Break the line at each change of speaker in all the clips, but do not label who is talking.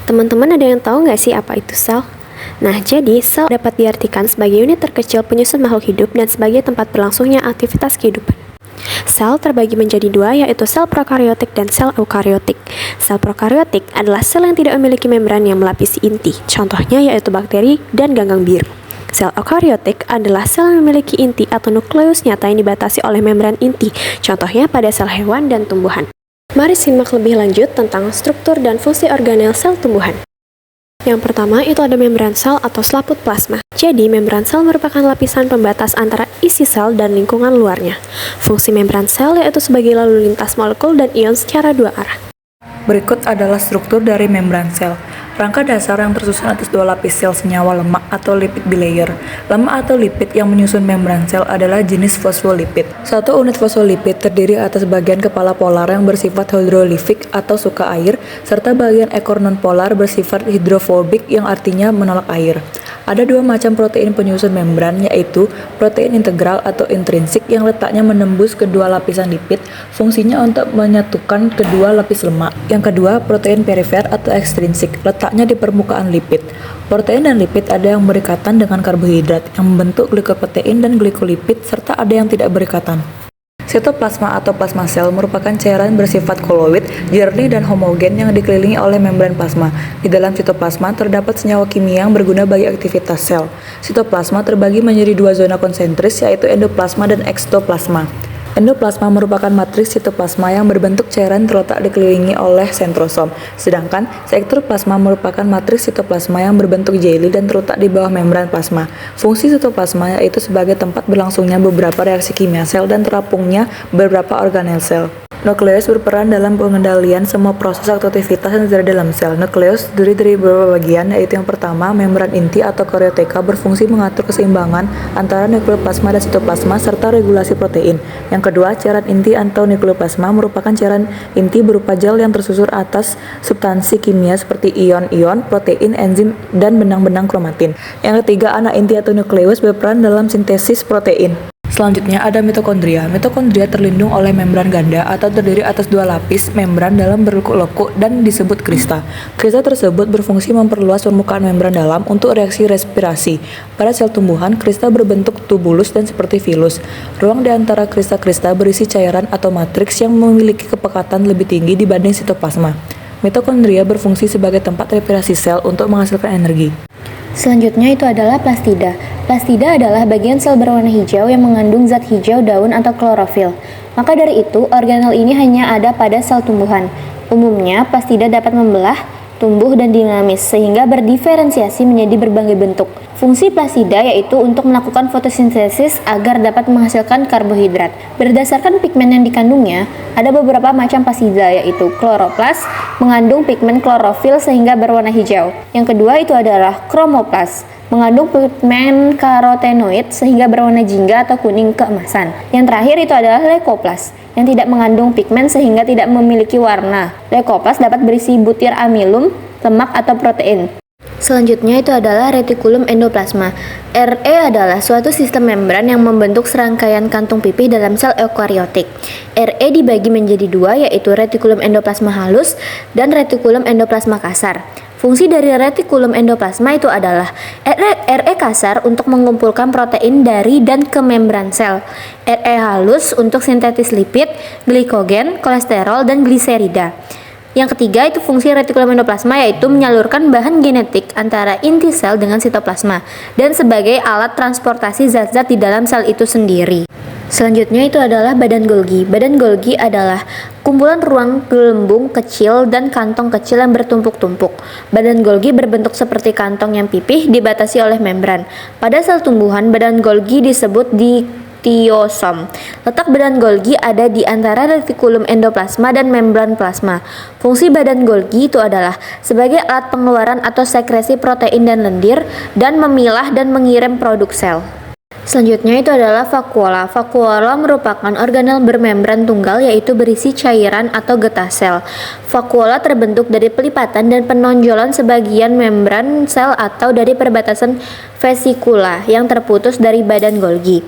Teman-teman ada yang tahu nggak sih apa itu sel? Nah, jadi sel dapat diartikan sebagai unit terkecil penyusun makhluk hidup dan sebagai tempat berlangsungnya aktivitas kehidupan. Sel terbagi menjadi dua, yaitu sel prokariotik dan sel eukariotik. Sel prokariotik adalah sel yang tidak memiliki membran yang melapisi inti, contohnya yaitu bakteri dan ganggang biru. Sel eukariotik adalah sel yang memiliki inti atau nukleus nyata yang dibatasi oleh membran inti, contohnya pada sel hewan dan tumbuhan. Mari simak lebih lanjut tentang struktur dan fungsi organel sel tumbuhan. Yang pertama itu ada membran sel atau selaput plasma. Jadi, membran sel merupakan lapisan pembatas antara isi sel dan lingkungan luarnya. Fungsi membran sel yaitu sebagai lalu lintas molekul dan ion secara dua arah.
Berikut adalah struktur dari membran sel. Rangka dasar yang tersusun atas dua lapis sel senyawa lemak atau lipid bilayer. Lemak atau lipid yang menyusun membran sel adalah jenis fosfolipid. Satu unit fosfolipid terdiri atas bagian kepala polar yang bersifat hidrolifik atau suka air, serta bagian ekor nonpolar bersifat hidrofobik yang artinya menolak air. Ada dua macam protein penyusun membran, yaitu protein integral atau intrinsik yang letaknya menembus kedua lapisan lipid, fungsinya untuk menyatukan kedua lapis lemak. Yang kedua, protein perifer atau ekstrinsik, letaknya di permukaan lipid. Protein dan lipid ada yang berikatan dengan karbohidrat yang membentuk glikoprotein dan glikolipid, serta ada yang tidak berikatan. Sitoplasma atau plasma sel merupakan cairan bersifat koloid, jernih dan homogen yang dikelilingi oleh membran plasma. Di dalam sitoplasma terdapat senyawa kimia yang berguna bagi aktivitas sel. Sitoplasma terbagi menjadi dua zona konsentris, yaitu endoplasma dan ekstoplasma. Endoplasma merupakan matriks sitoplasma yang berbentuk cairan terletak dikelilingi oleh sentrosom, sedangkan sektoplasma merupakan matriks sitoplasma yang berbentuk jeli dan terletak di bawah membran plasma. Fungsi sitoplasma yaitu sebagai tempat berlangsungnya beberapa reaksi kimia sel dan terapungnya beberapa organel sel. Nukleus berperan dalam pengendalian semua proses atau aktivitas yang terjadi dalam sel. Nukleus terdiri dari beberapa bagian, yaitu yang pertama, membran inti atau karioteka berfungsi mengatur keseimbangan antara nukleoplasma dan sitoplasma serta regulasi protein. Yang kedua, cairan inti atau nukleoplasma merupakan cairan inti berupa gel yang tersusun atas substansi kimia seperti ion-ion, protein, enzim, dan benang-benang kromatin. Yang ketiga, anak inti atau nukleus berperan dalam sintesis protein. Selanjutnya ada mitokondria. Mitokondria terlindung oleh membran ganda atau terdiri atas dua lapis membran dalam berlekuk-lekuk dan disebut krista. Krista tersebut berfungsi memperluas permukaan membran dalam untuk reaksi respirasi. Pada sel tumbuhan, krista berbentuk tubulus dan seperti filus. Ruang di antara krista-krista berisi cairan atau matriks yang memiliki kepekatan lebih tinggi dibanding sitoplasma. Mitokondria berfungsi sebagai tempat respirasi sel untuk menghasilkan energi.
Selanjutnya itu adalah plastida. Plastida adalah bagian sel berwarna hijau yang mengandung zat hijau daun atau klorofil. Maka dari itu, organel ini hanya ada pada sel tumbuhan. Umumnya, plastida dapat membelah, tumbuh, dan dinamis, sehingga berdiferensiasi menjadi berbagai bentuk. Fungsi plastida yaitu untuk melakukan fotosintesis agar dapat menghasilkan karbohidrat. Berdasarkan pigmen yang dikandungnya, ada beberapa macam plastida, yaitu kloroplas, mengandung pigmen klorofil sehingga berwarna hijau. Yang kedua itu adalah kromoplas, mengandung pigmen karotenoid sehingga berwarna jingga atau kuning keemasan. Yang terakhir itu adalah leukoplas, yang tidak mengandung pigmen sehingga tidak memiliki warna. Leukoplas dapat berisi butir amilum, lemak atau protein. Selanjutnya itu adalah retikulum endoplasma. RE adalah suatu sistem membran yang membentuk serangkaian kantung pipih dalam sel eukariotik. RE dibagi menjadi dua, yaitu retikulum endoplasma halus dan retikulum endoplasma kasar. Fungsi dari retikulum endoplasma itu adalah RE kasar untuk mengumpulkan protein dari dan ke membran sel, RE halus untuk sintetis lipid, glikogen, kolesterol, dan gliserida. Yang ketiga itu fungsi retikulum endoplasma yaitu menyalurkan bahan genetik antara inti sel dengan sitoplasma dan sebagai alat transportasi zat-zat di dalam sel itu sendiri. Selanjutnya itu adalah badan Golgi. Badan Golgi adalah kumpulan ruang gelembung kecil dan kantong kecil yang bertumpuk-tumpuk. Badan Golgi berbentuk seperti kantong yang pipih dibatasi oleh membran. Pada sel tumbuhan, badan Golgi disebut diktiosom. Letak badan Golgi ada di antara retikulum endoplasma dan membran plasma. Fungsi badan Golgi itu adalah sebagai alat pengeluaran atau sekresi protein dan lendir dan memilah dan mengirim produk sel. Selanjutnya itu adalah vakuola. Vakuola merupakan organel bermembran tunggal yaitu berisi cairan atau getah sel. Vakuola terbentuk dari pelipatan dan penonjolan sebagian membran sel atau dari perbatasan vesikula yang terputus dari badan Golgi.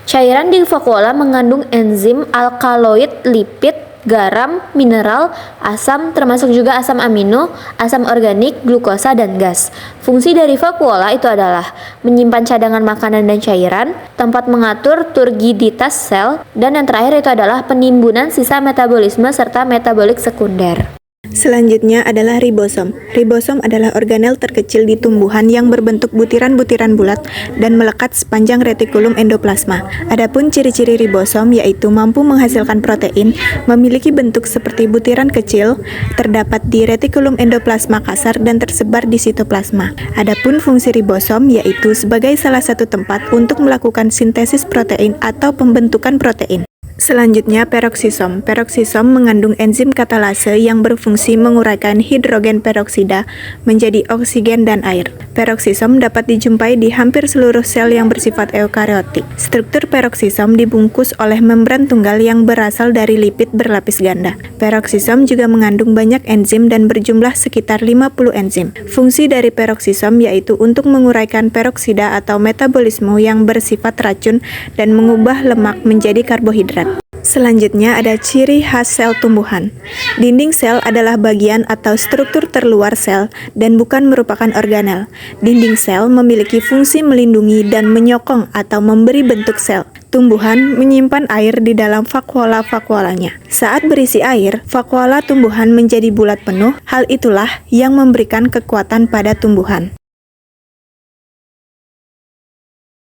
Cairan di vakuola mengandung enzim, alkaloid, lipid, garam, mineral, asam, termasuk juga asam amino, asam organik, glukosa, dan gas. Fungsi dari vakuola itu adalah menyimpan cadangan makanan dan cairan, tempat mengatur turgiditas sel, dan yang terakhir itu adalah penimbunan sisa metabolisme serta metabolik sekunder.
Selanjutnya adalah ribosom. Ribosom adalah organel terkecil di tumbuhan yang berbentuk butiran-butiran bulat dan melekat sepanjang retikulum endoplasma. Adapun ciri-ciri ribosom yaitu mampu menghasilkan protein, memiliki bentuk seperti butiran kecil, terdapat di retikulum endoplasma kasar dan tersebar di sitoplasma. Adapun fungsi ribosom yaitu sebagai salah satu tempat untuk melakukan sintesis protein atau pembentukan protein. Selanjutnya, peroksisom. Peroksisom mengandung enzim katalase yang berfungsi menguraikan hidrogen peroksida menjadi oksigen dan air. Peroksisom dapat dijumpai di hampir seluruh sel yang bersifat eukariotik. Struktur peroksisom dibungkus oleh membran tunggal yang berasal dari lipid berlapis ganda. Peroksisom juga mengandung banyak enzim dan berjumlah sekitar 50 enzim. Fungsi dari peroksisom yaitu untuk menguraikan peroksida atau metabolisme yang bersifat racun dan mengubah lemak menjadi karbohidrat. Selanjutnya ada ciri khas sel tumbuhan. Dinding sel adalah bagian atau struktur terluar sel dan bukan merupakan organel. Dinding sel memiliki fungsi melindungi dan menyokong atau memberi bentuk sel. Tumbuhan menyimpan air di dalam vakuola-vakuolanya. Saat berisi air, vakuola tumbuhan menjadi bulat penuh. Hal itulah yang memberikan kekuatan pada tumbuhan.